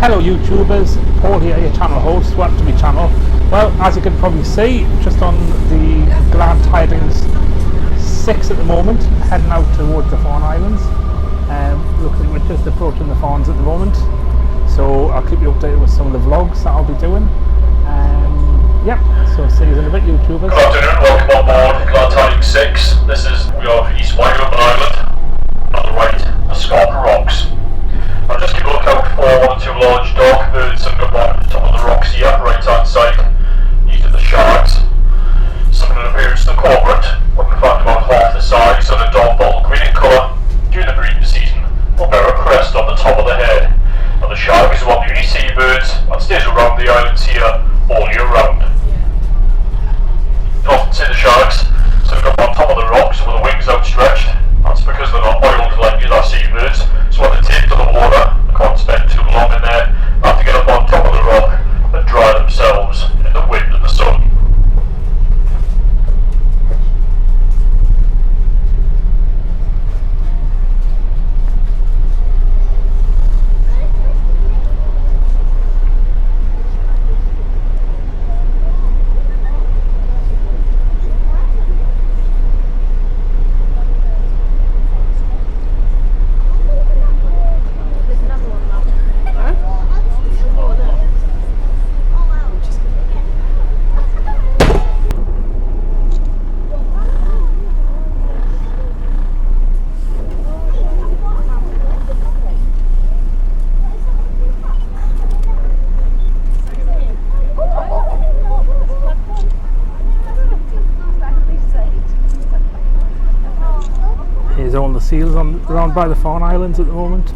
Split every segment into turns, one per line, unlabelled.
Hello YouTubers, Paul here, your channel host. Welcome to my channel. Well, as you can probably see, just on the Glad Tidings 6 at the moment, heading out towards the Fawn Islands. Looks like we're just approaching the Fawns at the moment, so I'll keep you updated with some of the vlogs that I'll be doing. Yep, so see you in a bit YouTubers.
Good afternoon, welcome on board Glad Tidings 6. We are East Wycombe Island. On the right, the Scarpa Rocks. I'll just keep a look out for one or two large dark birds that come on top of the rocks here, right hand side. These are the sharks. Some of them appearance to the cormorant, but in fact about half the size and a dark bottle green in colour. During the breeding season, will bear a crest on the top of the head. And the shark is one of the only seabirds that stays around the islands here all year round. You often see the sharks sitting up on top of the rocks with the wings outstretched. That's because they're not oiled like the other seabirds, so when they take to the water, they can't spend too long in there. They have to get up on top of the rock and dry themselves in the wind and the sun.
Here's all the seals around by the Fawn Islands at the moment.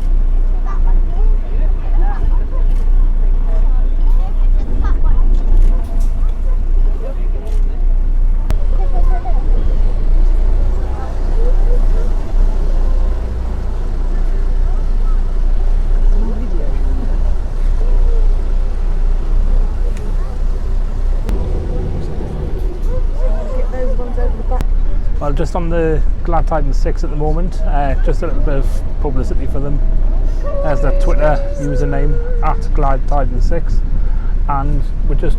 Well, just on the Glad Tidings 6 at the moment, just a little bit of publicity for them. There's their Twitter username, @Glad Tidings 6, and we're just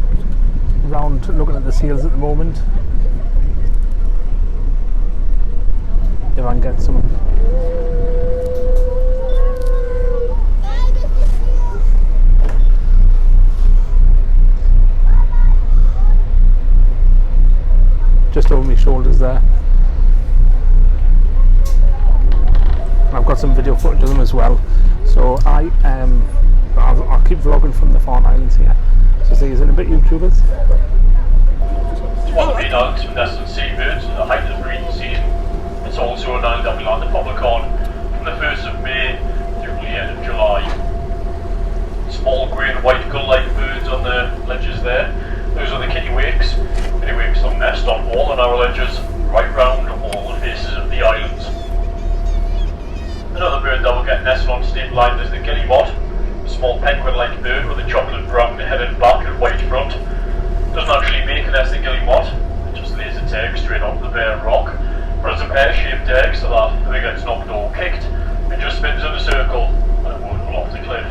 round looking at the seals at the moment. If I can get some. Just over my shoulders there. I've got some video footage of them as well, so I'll keep vlogging from the Fawn Islands here. So see you in a bit, YouTubers.
It's one of the islands with nesting seabirds at the height of the breeding season. It's also an island that we land the public on from the 1st of May through the end of July. Small grey and white gull-like birds on the ledges there. Those are the kittiwakes. Kittiwakes will nest on all the narrow ledges right round all the faces of the islands. Another bird that will get nested on steep line is the guillemot, a small penguin-like bird with a chocolate brown head and back and white front. Doesn't actually make a nest in guillemot, it just lays its eggs straight onto the bare rock, but it's a pear-shaped egg so that if it gets knocked or kicked, it just spins in a circle and it won't fall off the cliff.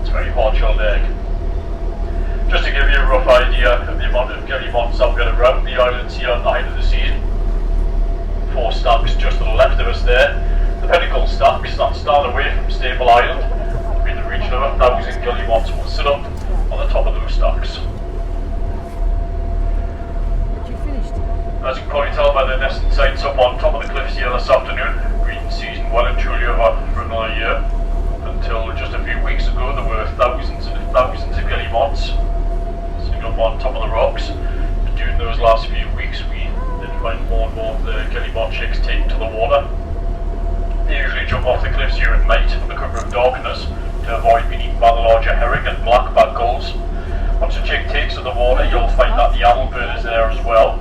It's a very hard-shelled egg. Just to give you a rough idea of the amount of guillemots I've got around the islands here at the height of the season. 4 stacks just to the left of us there. The pinnacle stacks that stand away from Stable Island, in the region of 1,000 guillemots will sit up on the top of those stacks. As you can probably tell by the nesting sites up on top of the cliffs here this afternoon, breeding season well and truly over for another year. Until just a few weeks ago there were thousands and thousands of guillemots sitting up on top of the rocks. But during those last few weeks we did find more and more of the guillemot chicks taken to the water. They usually jump off the cliffs here at night under cover of darkness to avoid being eaten by the larger herring and blackback gulls. Once a chick takes to the water, you'll find that the adult bird is there as well.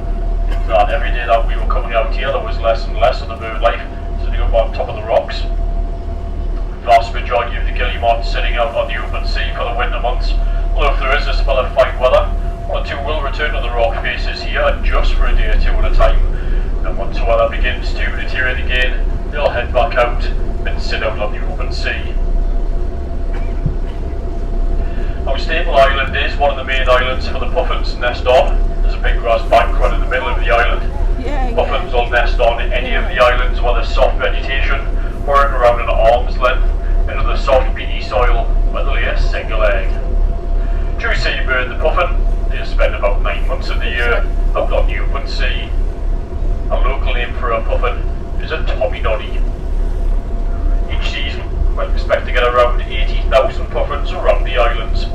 That every day that we were coming out here, there was less and less of the bird life sitting up on top of the rocks. The vast majority of the guillemots sitting out on the open sea for the winter months. Although if there is a spell of fine weather, one or two will return to the rock faces here just for a day or two at a time. And once the weather begins to deteriorate again, they'll head back out and sit out on the open sea. Bobby Noddy. Each season, we expect to get around 80,000 puffins around the islands,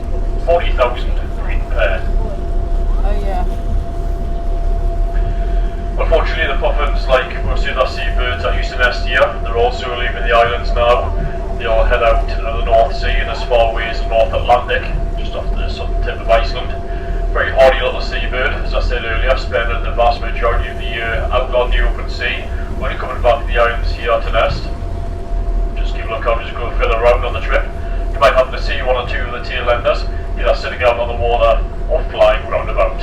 40,000 breed pair.
Oh yeah.
Unfortunately, the puffins, like most of the seabirds that used to nest here, they're also leaving the islands now. They all head out to the North Sea and as far away as the North Atlantic, just off the southern tip of Iceland. Very hardy little seabird, as I said earlier, spending the vast majority of the year out on the open sea, only coming back to the islands here to nest. Just keep a look out as you go further around on the trip. You might happen to see one or two of the tail enders, either sitting out on the water or flying round about.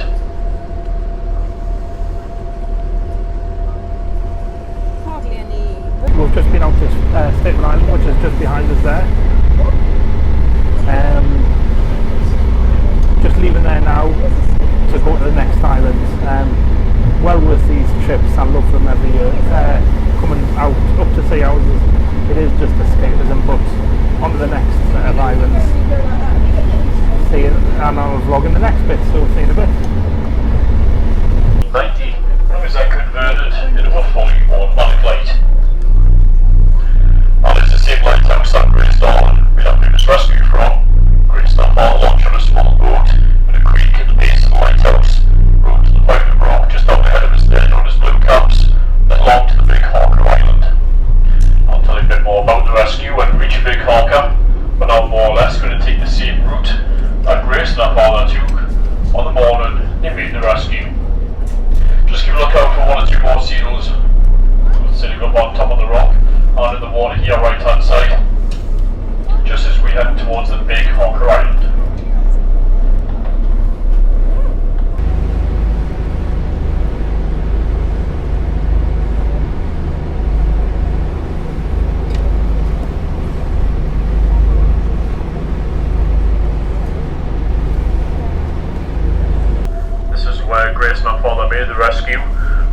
Hardly any.
We've just been out to Staten Island, which is just behind us there. Just leaving there now to go to the next island. Well worth these trips, I love them every year. Coming out up to 3 hours, it is just escapism, but on to the next set of islands. See, and I'll vlog in the next bit, so see you in a bit.
90 was then converted into a fully automatic light. And it's the same lighthouse that Grace Darwin we had previous rescue from. Grace Darwin launched on a small boat with a creek at the base of the lighthouse, rowed to the point of rock just up ahead of us there known as Blue Caps, then along to the Big Hawker Island. I'll tell you a bit more about the rescue when we reach Big Hawker, but I'm more or less going to take the same route that Grace and her father took on the morning they made the rescue. Just keep a look out for one or two more seals sitting up on top of the rock and in the water here right hand side, just as we head towards the Big Hawker Island. This is where Grace and her father made the rescue,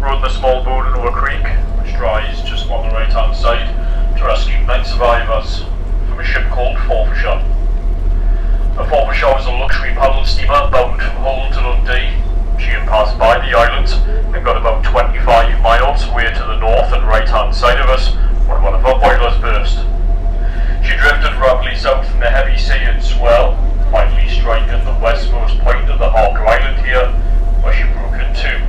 rowed the small boat into a creek, which dries just on the right hand side, to rescue 9 survivors from a ship called Forfarshire. A Forfarshire is a luxury paddle steamer bound from Hull to Dundee. She had passed by the islands and got about 25 miles away to the north and right hand side of us when one of her boilers burst. She drifted rapidly south in the heavy sea and swell, finally striking the westmost point of the Hawker Island here, where she broke in two.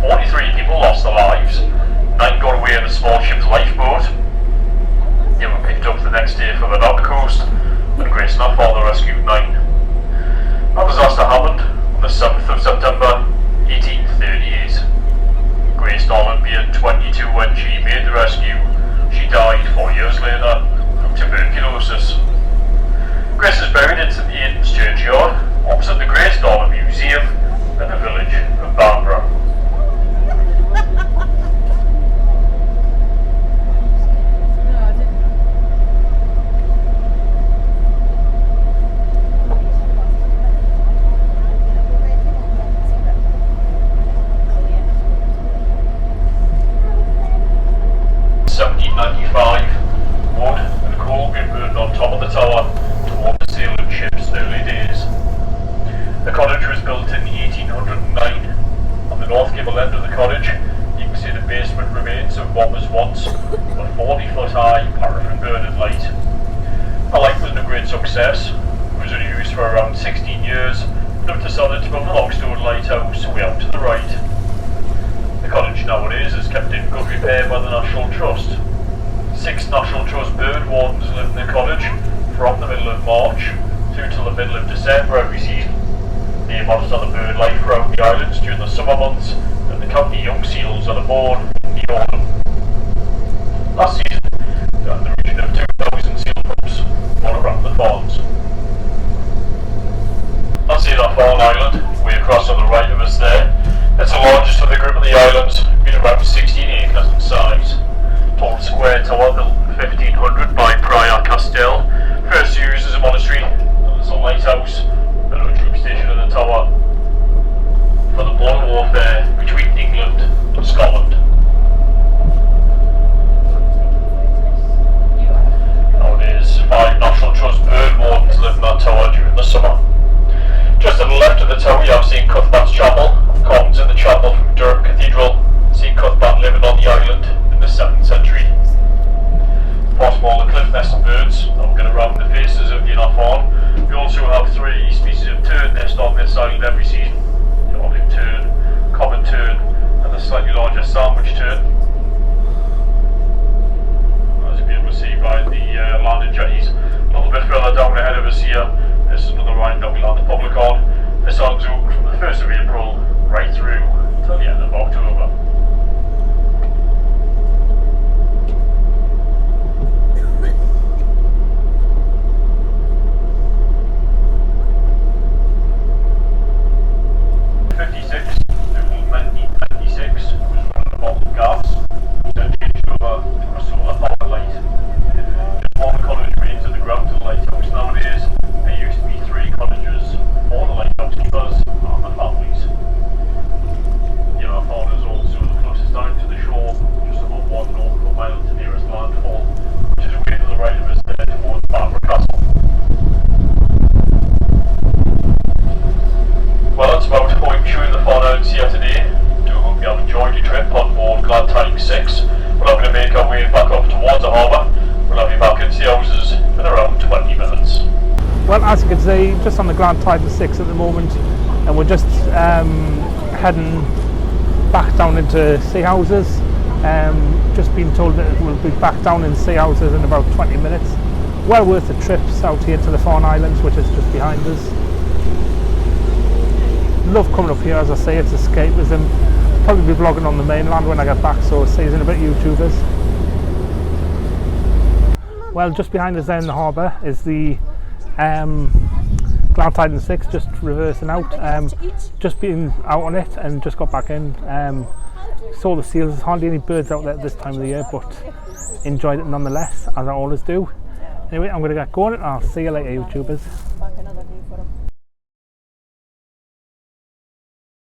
43 people lost their lives, 9 got away in a small ship's lifeboat. They were picked up the next day from the North Coast, and Grace and her father rescued 9. That disaster happened on the 7th of September, 1838. Grace Darwin being 22 when she made the rescue. She died 4 years later from tuberculosis. Grace is buried in St Aidan's churchyard, opposite the Grace Darwin Museum in the village of Bamborough.
No, I didn't.
1795, wood and coal being burned on top of the tower to warm the sailing ship's early days. The cottage was built in 1809. On the north gable end of the cottage, you can see the basement remains of what was once a 40-foot high paraffin burning light. The light wasn't a great success. It was only used for around 16 years, enough to sell it to build the Lockstone Lighthouse way out to the right. The cottage nowadays is kept in good repair by the National Trust. 6 National Trust bird wardens live in the cottage from the middle of March through till the middle of December every season. They monitor the bird life around the islands during the summer months, and the county young seals are born in the autumn. Last season, they had the region of 2,000 seal pups all around the farms. That's St Fawn Island, way across on the right of us there. It's the largest of the group of the islands, being around 16 acres in size. Tall square tower built in 1500 by Prior Castell, first used as a monastery and as a lighthouse, and a troop station in the tower for the border warfare between England and Scotland. Nowadays, 5 National Trust bird wardens live in that tower during the summer. Just to the left of the tower you have St Cuthbert's Chapel, commons in the chapel from Durham Cathedral. St Cuthbert living on the island in the 7th way back up towards the harbour. We'll have you back in Sea Houses in around 20 minutes.
Well, as you can see, just on the Grand Tidings 6 at the moment, and we're just heading back down into Sea Houses. Just been told that we'll be back down in Sea Houses in about 20 minutes. Well worth the trips out here to the Fawn Islands, which is just behind us. Love coming up here, as I say, it's escapism. Probably be vlogging on the mainland when I get back, so see you in a bit, YouTubers. Well, just behind us there in the harbour is the Grand Tidings 6, just reversing out. Just been out on it and just got back in. Saw the seals, there's hardly any birds out there this time of the year, but enjoyed it nonetheless, as I always do. Anyway, I'm going to get going and I'll see you later, YouTubers.